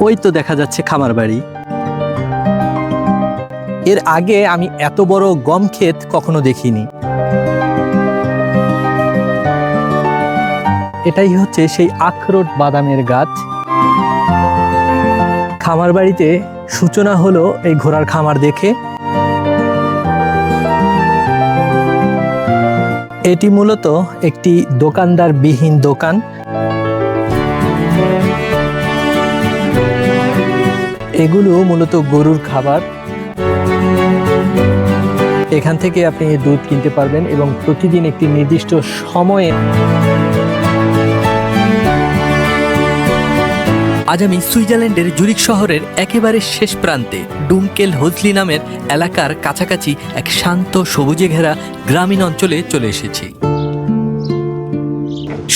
ওই তো দেখা যাচ্ছে খামার বাড়ি। এর আগে আমি এত বড় গম ক্ষেত কখনো দেখিনি। এটাই হচ্ছে সেই আখরোট বাদামের গাছ। খামার বাড়িতে সূচনা হলো এই ঘোড়ার খামার দেখে। এটি মূলত একটি দোকানদার বিহীন দোকান। এগুলো মূলত গরুর খাবার। এখান থেকে আপনি দুধ কিনতে পারবেন এবং প্রতিদিন একটি নির্দিষ্ট সময়ে। আজ আমি সুইজারল্যান্ডের জুরিখ শহরের একেবারে শেষ প্রান্তে ডুঙ্কেল হোজলি নামের এলাকার কাছাকাছি এক শান্ত সবুজে ঘেরা গ্রামীণ অঞ্চলে চলে এসেছি।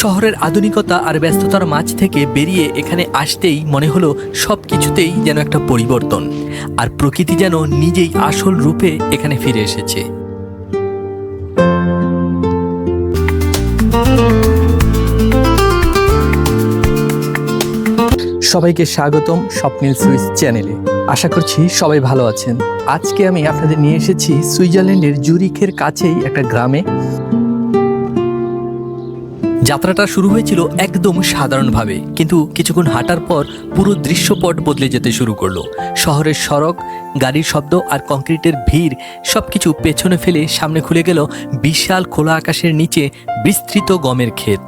শহরের আধুনিকতা আর ব্যস্ততার মাঝ থেকে বেরিয়ে এখানে আসতেই মনে হলো সব কিছুতেই যেন একটা পরিবর্তন, আর প্রকৃতি যেন নিজেই আসল রূপে এখানে ফিরে এসেছে। সবাইকে স্বাগতম স্বপ্নিল সুইস চ্যানেলে। আশা করছি সবাই ভালো আছেন। আজকে আমি আপনাদের নিয়ে এসেছি সুইজারল্যান্ডের জুরিখের কাছেই একটা গ্রামে। যাত্রাটা শুরু হয়েছিল একদম সাধারণভাবে, কিন্তু কিছুক্ষণ হাঁটার পর পুরো দৃশ্যপট বদলে যেতে শুরু করলো। শহরের সড়ক, গাড়ির শব্দ আর কংক্রিটের ভিড় সবকিছু পেছনে ফেলে সামনে খুলে গেল বিশাল খোলা আকাশের নিচে বিস্তৃত গমের ক্ষেত।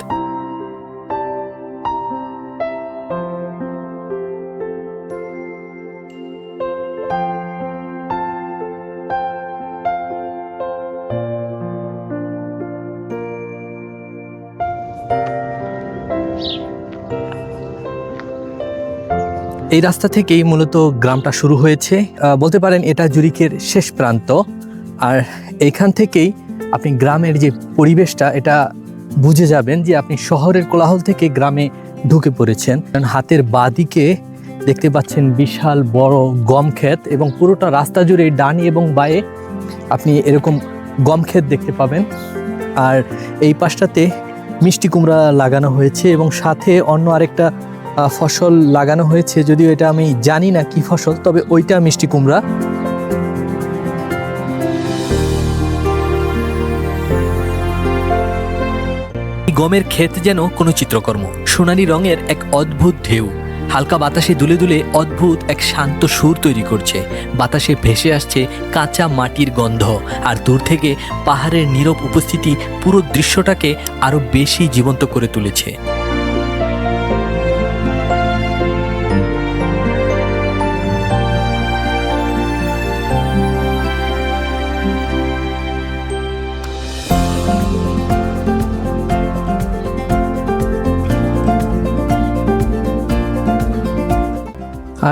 এই রাস্তা থেকেই মূলত গ্রামটা শুরু হয়েছে। বলতে পারেন এটা জুরিখের শেষ প্রান্ত। আর এইখান থেকেই আপনি গ্রামের যে পরিবেশটা এটা বুঝে যাবেন যে আপনি শহরের কোলাহল থেকে গ্রামে ঢুকে পড়েছেন। হাতের বাঁদিকে দেখতে পাচ্ছেন বিশাল বড় গম ক্ষেত এবং পুরোটা রাস্তা জুড়ে ডানি এবং বাঁয়ে আপনি এরকম গম ক্ষেত দেখতে পাবেন। আর এই পাশটাতে মিষ্টি কুমড়া লাগানো হয়েছে এবং সাথে অন্য আরেকটা ফসল লাগানো হয়েছে, যদিও এটা আমি জানি না কি ফসল, তবে ওইটা মিষ্টি কুমড়া। গমের ক্ষেত যেন কোনো চিত্রকর্ম, সোনালী রঙের এক অদ্ভুত ঢেউ হালকা বাতাসে দুলে দুলে অদ্ভুত এক শান্ত সুর তৈরি করছে। বাতাসে ভেসে আসছে কাঁচা মাটির গন্ধ, আর দূর থেকে পাহাড়ের নীরব উপস্থিতি পুরো দৃশ্যটাকে আরো বেশি জীবন্ত করে তুলেছে।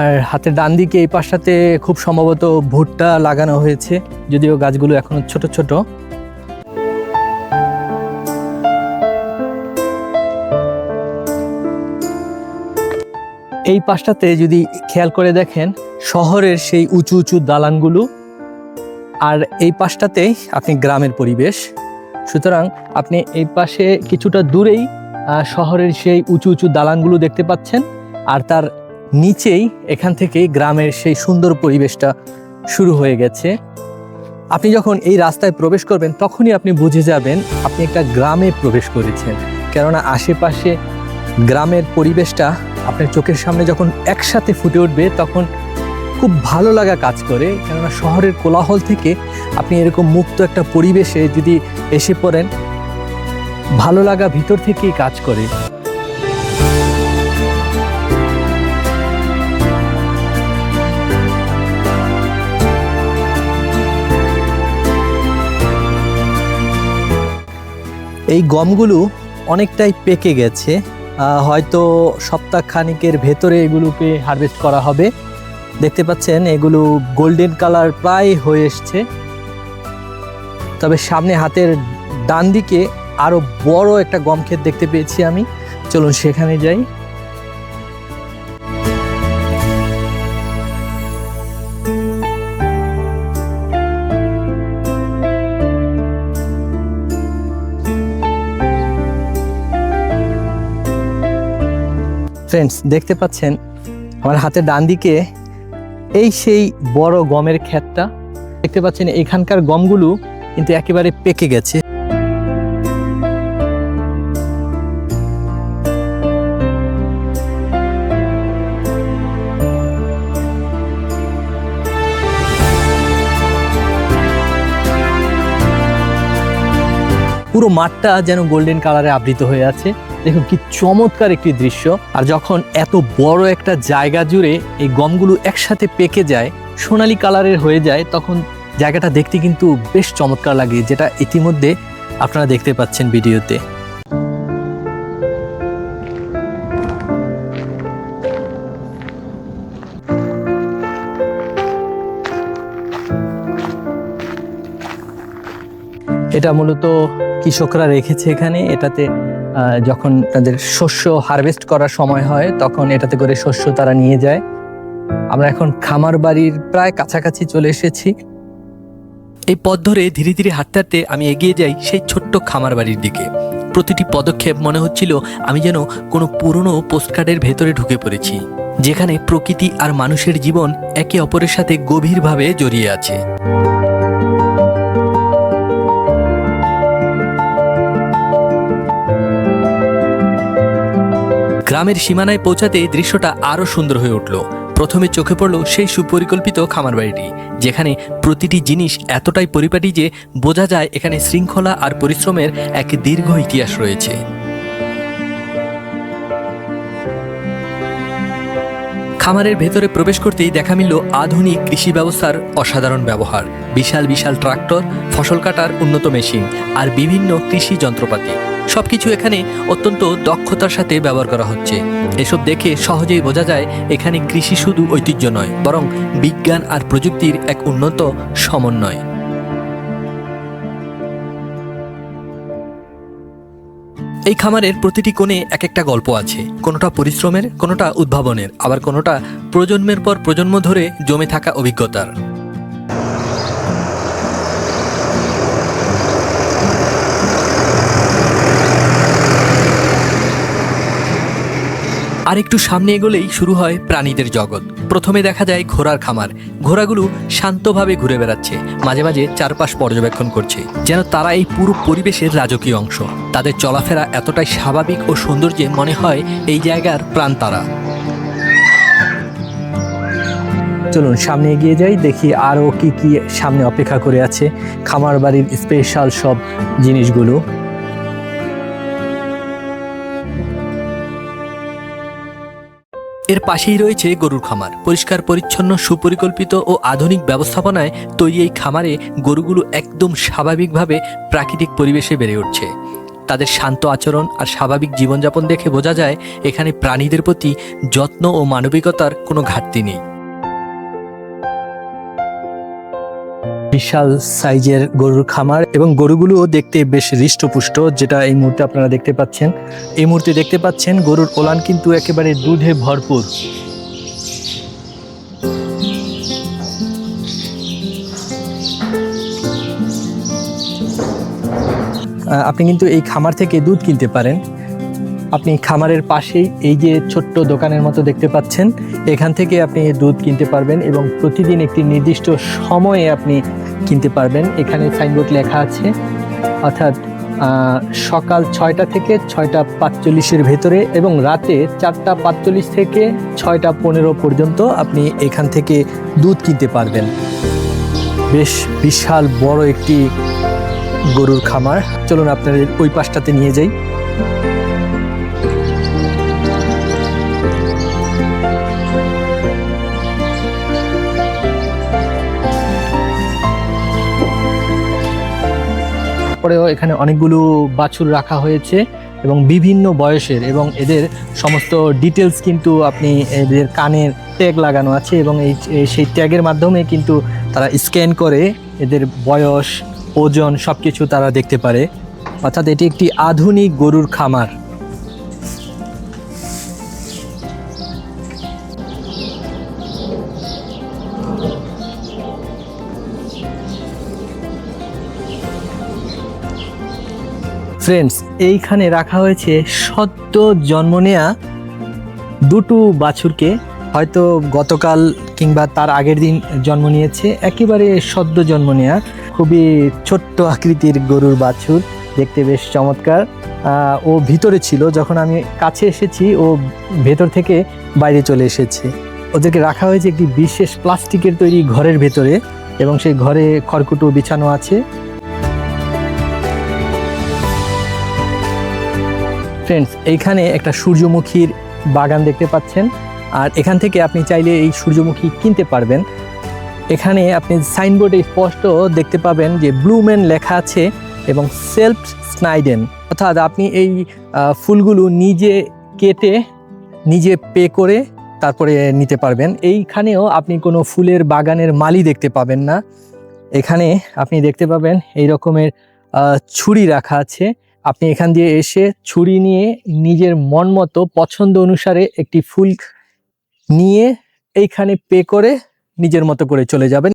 আর হাতের ডান দিকে এই পাশটাতে খুব সম্ভবত ভুট্টা লাগানো হয়েছে, যদিও গাছগুলো এখনো ছোট ছোট। এই পাশটাতে যদি খেয়াল করে দেখেন শহরের সেই উঁচু উঁচু দালানগুলো, আর এই পাশটাতে আপনি গ্রামের পরিবেশ। সুতরাং আপনি এই পাশে কিছুটা দূরেই শহরের সেই উঁচু উঁচু দালানগুলো দেখতে পাচ্ছেন, আর তার নিচেই এখান থেকেই গ্রামের সেই সুন্দর পরিবেশটা শুরু হয়ে গেছে। আপনি যখন এই রাস্তায় প্রবেশ করবেন তখনই আপনি বুঝে যাবেন আপনি একটা গ্রামে প্রবেশ করেছেন, কেননা আশেপাশে গ্রামের পরিবেশটা আপনার চোখের সামনে যখন একসাথে ফুটে উঠবে তখন খুব ভালো লাগা কাজ করে। কেননা শহরের কোলাহল থেকে আপনি এরকম মুক্ত একটা পরিবেশে যদি এসে পড়েন, ভালো লাগা ভিতর থেকেই কাজ করে। এই গমগুলো অনেকটাই পেকে গেছে, হয়তো সপ্তাহ খানিকের ভেতরে এগুলোকে হারভেস্ট করা হবে। দেখতে পাচ্ছেন এগুলো গোল্ডেন কালার প্রায় হয়ে এসছে। তবে সামনে হাতের ডান দিকে আরো বড় একটা গম ক্ষেত দেখতে পেয়েছি আমি। চলুন সেখানে যাই। ফ্রেন্ডস, দেখতে পাচ্ছেন আমার হাতের ডান দিকে এই সেই বড় গমের ক্ষেতটা দেখতে পাচ্ছেন। এখানকার গমগুলো কিন্তু একেবারে পেকে গেছে। পুরো মাঠটা যেন গোল্ডেন কালারে আবৃত হয়ে আছে। দেখুন কি চমৎকার একটি দৃশ্য। আর যখন এত বড় একটা জায়গা জুড়ে এই গমগুলো একসাথে পেকে যায়, সোনালী কালারের হয়ে যায়, তখন জায়গাটা দেখতে কিন্তু বেশ চমৎকার লাগে, যেটা ইতিমধ্যে আপনারা দেখতে পাচ্ছেন ভিডিওতে। এটা মূলত কৃষকরা রেখেছে এখানে। এটাতে যখন তাদের শস্য হারভেস্ট করার সময় হয় তখন এটাতে করে শস্য তারা নিয়ে যায়। আমরা এখন খামার বাড়ির প্রায় কাছাকাছি চলে এসেছি। এই পথ ধরে ধীরে ধীরে হাঁটতে হাঁটতে আমি এগিয়ে যাই সেই ছোট্ট খামার বাড়ির দিকে। প্রতিটি পদক্ষেপ মনে হচ্ছিল আমি যেন কোনো পুরনো পোস্টকার্ডের ভেতরে ঢুকে পড়েছি, যেখানে প্রকৃতি আর মানুষের জীবন একে অপরের সাথে গভীরভাবে জড়িয়ে আছে। গ্রামের সীমানায় পৌঁছাতে দৃশ্যটা আরও সুন্দর হয়ে উঠল। প্রথমে চোখে পড়ল সেই সুপরিকল্পিত খামার বাড়িটি, যেখানে প্রতিটি জিনিস এতটাই পরিপাটি যে বোঝা যায় এখানে শৃঙ্খলা আর পরিশ্রমের এক দীর্ঘ ইতিহাস রয়েছে। খামারের ভেতরে প্রবেশ করতেই দেখা মিলল আধুনিক কৃষি ব্যবস্থার অসাধারণ ব্যবহার। বিশাল বিশাল ট্রাক্টর, ফসল কাটার উন্নত মেশিন আর বিভিন্ন কৃষি যন্ত্রপাতি, সবকিছু এখানে অত্যন্ত দক্ষতার সাথে ব্যবহার করা হচ্ছে। এসব দেখে সহজেই বোঝা যায় এখানে কৃষি শুধু ঐতিহ্য নয়, বরং বিজ্ঞান আর প্রযুক্তির এক উন্নত সমন্বয়। এই খামারের প্রতিটি কোণে এক একটা গল্প আছে, কোনোটা পরিশ্রমের, কোনোটা উদ্ভাবনের, আবার কোনোটা প্রজন্মের পর প্রজন্ম ধরে জমে থাকা অভিজ্ঞতার। আর একটু সামনে এগোলেই শুরু হয় প্রাণীদের জগৎ। প্রথমে দেখা যায় ঘোড়ার খামার। ঘোড়াগুলো শান্তভাবে ঘুরে বেড়াচ্ছে, মাঝে মাঝে চারপাশ পর্যবেক্ষণ করছে, যেন তারা এই পুরো পরিবেশের রাজকীয় অংশ। তাদের চলাফেরা এতটাই স্বাভাবিক ও সুন্দর যে মনে হয় এই জায়গার প্রাণ তারা। চলুন সামনে এগিয়ে যাই, দেখি আরও কি কি সামনে অপেক্ষা করে আছে খামার বাড়ির স্পেশাল সব জিনিসগুলো। এর পাশেই রয়েছে গরুর খামার। পরিষ্কার পরিচ্ছন্ন, সুপরিকল্পিত ও আধুনিক ব্যবস্থাপনায় তৈরি এই খামারে গরুগুলো একদম স্বাভাবিকভাবে প্রাকৃতিক পরিবেশে বেড়ে উঠছে। তাদের শান্ত আচরণ আর স্বাভাবিক জীবনযাপন দেখে বোঝা যায় এখানে প্রাণীদের প্রতি যত্ন ও মানবিকতার কোনো ঘাটতি নেই। বিশাল সাইজের গরুর খামার এবং গরুগুলোও দেখতে বেশ হৃষ্টপুষ্ট, যেটা এই মুহূর্তে আপনারা দেখতে পাচ্ছেন। এই মুহূর্তে দেখতে পাচ্ছেন গরুর ওলান কিন্তু একেবারে দুধে ভরপুর। আপনি কিন্তু এই খামার থেকে দুধ কিনতে পারেন। আপনি খামারের পাশেই এই যে ছোট্ট দোকানের মতো দেখতে পাচ্ছেন, এখান থেকে আপনি দুধ কিনতে পারবেন এবং প্রতিদিন একটি নির্দিষ্ট সময়ে আপনি কিনতে পারবেন। এখানে সাইনবোর্ড লেখা আছে, অর্থাৎ সকাল 6টা থেকে 6:45 ভেতরে এবং রাতে 4:45 থেকে 6:15 পর্যন্ত আপনি এখান থেকে দুধ কিনতে পারবেন। বেশ বিশাল বড় একটি গরুর খামার। চলুন আপনাদের ওই পাশটাতে নিয়ে যাই। পরেও এখানে অনেকগুলো বাছুর রাখা হয়েছে এবং বিভিন্ন বয়সের, এবং এদের সমস্ত ডিটেলস কিন্তু আপনি এদের কানের ট্যাগ লাগানো আছে এবং সেই ট্যাগের মাধ্যমে কিন্তু তারা স্ক্যান করে এদের বয়স, ওজন সব কিছু তারা দেখতে পারে। অর্থাৎ এটি একটি আধুনিক গরুর খামার। ফ্রেন্ডস, এইখানে রাখা হয়েছে সদ্য জন্ম নেয়া দুটো বাছুরকে, হয়তো গতকাল কিংবা তার আগের দিন জন্ম নিয়েছে, একেবারে সদ্য জন্ম নেওয়া খুবই ছোট্ট আকৃতির গরুর বাছুর, দেখতে বেশ চমৎকার। ও ভিতরে ছিল, যখন আমি কাছে এসেছি ও ভেতর থেকে বাইরে চলে এসেছে। ওদেরকে রাখা হয়েছে একটি বিশেষ প্লাস্টিকের তৈরি ঘরের ভেতরে, এবং সেই ঘরে খড়কুটো বিছানো আছে। ফ্রেন্ডস, এইখানে একটা সূর্যমুখীর বাগান দেখতে পাচ্ছেন, আর এখান থেকে আপনি চাইলে এই সূর্যমুখী কিনতে পারবেন। এখানে আপনি সাইনবোর্ডে স্পষ্ট দেখতে পাবেন যে ব্লুমেন লেখা আছে এবং সেলফ স্নাইডেন, অর্থাৎ আপনি এই ফুলগুলো নিজে কেটে নিজে পে করে তারপরে নিতে পারবেন। এইখানেও আপনি কোনো ফুলের বাগানের মালি দেখতে পাবেন না। এখানে আপনি দেখতে পাবেন এই রকমের ছুরি রাখা আছে। আপনি এখান দিয়ে এসে ছুরি নিয়ে নিজের মন মতো পছন্দ অনুসারে একটি ফুল নিয়ে এইখানে পে করে নিজের মতো করে চলে যাবেন।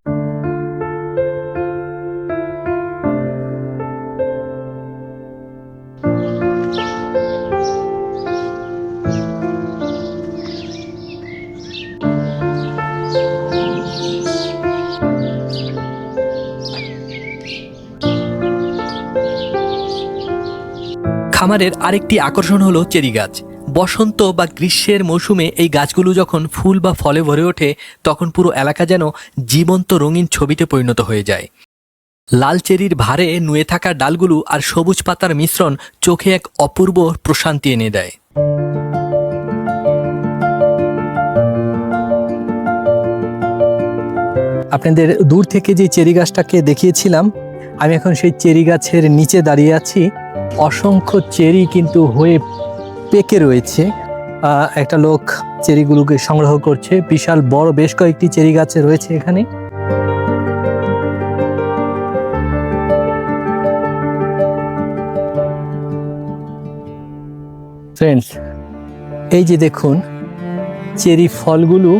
খামারের আরেকটি আকর্ষণ হলো চেরি গাছ। বসন্ত বা গ্রীষ্মের মৌসুমে এই গাছগুলো যখন ফুল বা ফলে ভরে ওঠে, তখন পুরো এলাকা যেন জীবন্ত রঙিন ছবিতে পরিণত হয়ে যায়। লাল চেরির ভারে নুয়ে থাকা ডালগুলো আর সবুজ পাতার মিশ্রণ চোখে এক অপূর্ব প্রশান্তি এনে দেয়। আপনাদের দূর থেকে যে চেরি গাছটাকে দেখিয়েছিলাম, আমি এখন সেই চেরি গাছের নিচে দাঁড়িয়ে আছি। অসংখ্য চেরি কিন্তু হয়ে পেকে রয়েছে। একটা লোক চেরিগুলোকে সংগ্রহ করছে। বিশাল বড় বেশ কয়েকটি চেরি গাছে রয়েছে এখানে। ফ্রেন্ডস, এই যে দেখুন চেরি ফলগুলো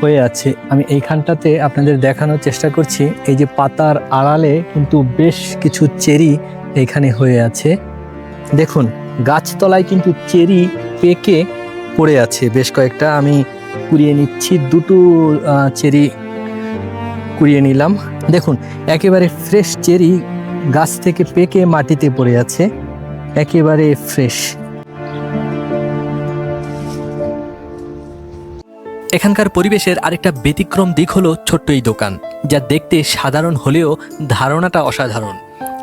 হয়ে আছে। আমি এইখানটাতে আপনাদের দেখানোর চেষ্টা করছি। এই যে পাতার আড়ালে কিন্তু বেশ কিছু চেরি এখানে হয়ে আছে। দেখুন গাছতলায় কিন্তু চেরি পেকে পড়ে আছে বেশ কয়েকটা। আমি কুড়িয়ে নিচ্ছি, দুটো চেরি কুড়িয়ে নিলাম। দেখুন একেবারে ফ্রেশ চেরি গাছ থেকে পেকে মাটিতে পড়ে আছে, একেবারে ফ্রেশ। এখানকার পরিবেশের আরেকটা ব্যতিক্রম দিক হলো ছোট্ট এই দোকান, যা দেখতে সাধারণ হলেও ধারণাটা অসাধারণ।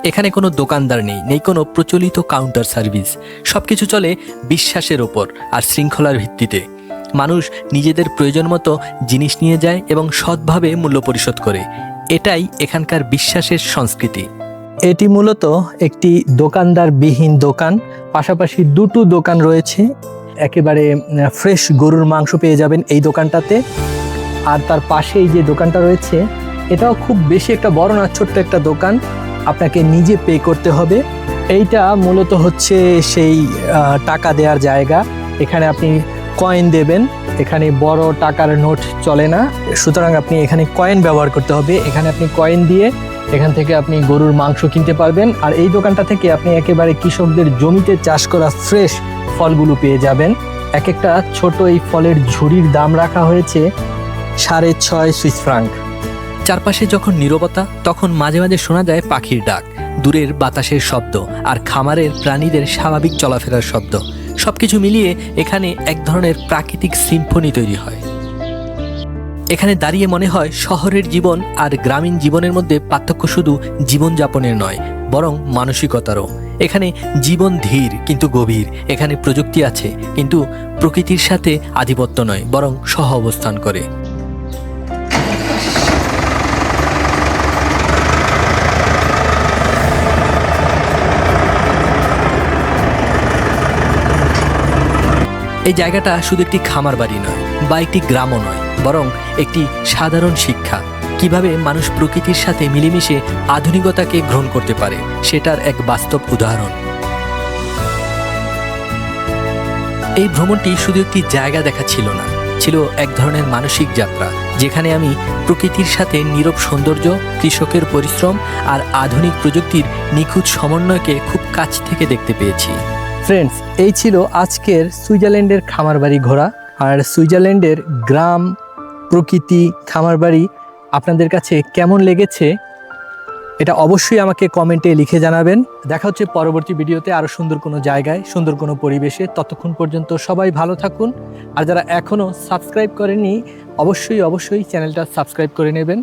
এখানে কোনো দোকানদার নেই, নেই কোনো প্রচলিত কাউন্টার সার্ভিস। সবকিছু চলে বিশ্বাসের ওপর আর শৃঙ্খলার ভিত্তিতে। মানুষ নিজেদের প্রয়োজন মতো জিনিস নিয়ে যায় এবং সৎভাবে মূল্য পরিশোধ করে। এটাই এখানকার বিশ্বাসের সংস্কৃতি। এটি মূলত একটি দোকানদারবিহীন দোকান। পাশাপাশি দুটো দোকান রয়েছে। একেবারে ফ্রেশ গরুর মাংস পেয়ে যাবেন এই দোকানটাতে। আর তার পাশেই যে দোকানটা রয়েছে, এটাও খুব বেশি একটা বড় না, ছোট্ট একটা দোকান, আপনাকে নিজে পে করতে হবে। এইটা মূলত হচ্ছে সেই টাকা দেওয়ার জায়গা। এখানে আপনি কয়েন দেবেন, এখানে বড় টাকার নোট চলে না, সুতরাং আপনি এখানে কয়েন ব্যবহার করতে হবে। এখানে আপনি কয়েন দিয়ে এখান থেকে আপনি গরুর মাংস কিনতে পারবেন। আর এই দোকানটা থেকে আপনি একেবারে কৃষকদের জমিতে চাষ করা ফ্রেশ ফলগুলো পেয়ে যাবেন। এক একটা ছোট এই ফলের ঝুড়ির দাম রাখা হয়েছে 6.5 সুইস ফ্রাঙ্ক। চারপাশে যখন নীরবতা, তখন মাঝে মাঝে শোনা যায় পাখির ডাক, দূরের বাতাসের শব্দ আর খামারের প্রাণীদের স্বাভাবিক চলাফেরার শব্দ। সবকিছু মিলিয়ে এখানে এক ধরনের প্রাকৃতিক সিম্ফনি তৈরি হয়। এখানে দাঁড়িয়ে মনে হয় শহরের জীবন আর গ্রামীণ জীবনের মধ্যে পার্থক্য শুধু জীবনযাপনের নয়, বরং মানসিকতারও। এখানে জীবন ধীর কিন্তু গভীর। এখানে প্রযুক্তি আছে কিন্তু প্রকৃতির সাথে আধিপত্য নয়, বরং সহ অবস্থান করে। এই জায়গাটা শুধু একটি খামার বাড়ি নয় বা একটি গ্রামও নয়, বরং একটি সাধারণ শিক্ষা। কিভাবে মানুষ প্রকৃতির সাথে মিলেমিশে আধুনিকতাকে গ্রহণ করতে পারে, সেটার এক বাস্তব উদাহরণ। এই ভ্রমণটি শুধু একটি জায়গা দেখা ছিল না, ছিল এক ধরনের মানসিক যাত্রা, যেখানে আমি প্রকৃতির সাথে নীরব সৌন্দর্য, কৃষকের পরিশ্রম আর আধুনিক প্রযুক্তির নিখুঁত সমন্বয়কে খুব কাছ থেকে দেখতে পেয়েছি। ফ্রেন্ডস, এই ছিল আজকের সুইজারল্যান্ডের খামার বাড়ি ঘোরা। আর সুইজারল্যান্ডের গ্রাম, প্রকৃতি, খামারবাড়ি আপনাদের কাছে কেমন লেগেছে এটা অবশ্যই আমাকে কমেন্টে লিখে জানাবেন। দেখা হচ্ছে পরবর্তী ভিডিওতে আরও সুন্দর কোনো জায়গায়, সুন্দর কোনো পরিবেশে। ততক্ষণ পর্যন্ত সবাই ভালো থাকুন। আর যারা এখনও সাবস্ক্রাইব করেননি অবশ্যই চ্যানেলটা সাবস্ক্রাইব করে নেবেন।